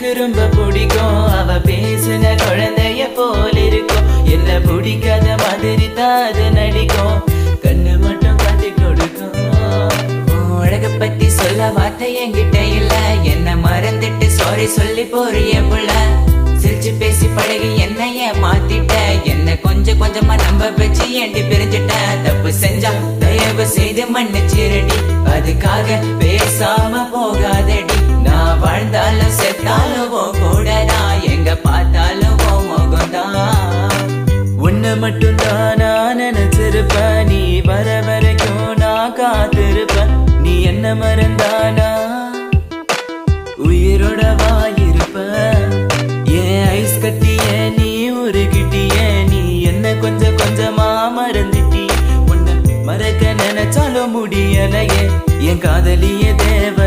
எனக்கு ரொம்ப பிடிக்கும். அவ பேசுன குழந்தைய போல இருக்கும். என்ன பிடிக்காத மாதிரி தான் அது நடிக்கும். கண்ணு மட்டும் காட்டி கொடுக்கும். அழக பத்தி சொல்ல வார்த்தை என்கிட்ட இல்ல. என்ன மறந்துட்டு சாரி சொல்லி போறிய புள்ள. சிரிச்சு பேசி பழகி என்னைய மாத்திட்ட. என்ன கொஞ்சம் கொஞ்சமா நம்ப வச்சு ஏண்டி பிரிஞ்சிட்ட. தப்பு செஞ்சா தயவு செய்து மன்னிச்சிரடி. அதுக்காக பேசாம போகாதடி. நான் வாழ்ந்தாலும் செத்தாலும் கூட நான் எங்க பார்த்தாலும் முகம்தான். உன்னை மட்டும் தான் நான் நினைச்சிருப்பேன். நீ வர வரைக்கும் நான் காத்திருப்பேன். நீ என்ன மறந்தானா உயிரோட வாயிருப்ப. ஏன் ஐஸ் கட்டிய நீ உருகிட்டிய. நீ என்ன கொஞ்சம் கொஞ்சமா மறந்துட்டி. உன்னை மறக்க நினைச்சாலும் முடியலையே. என் காதலிய தேவ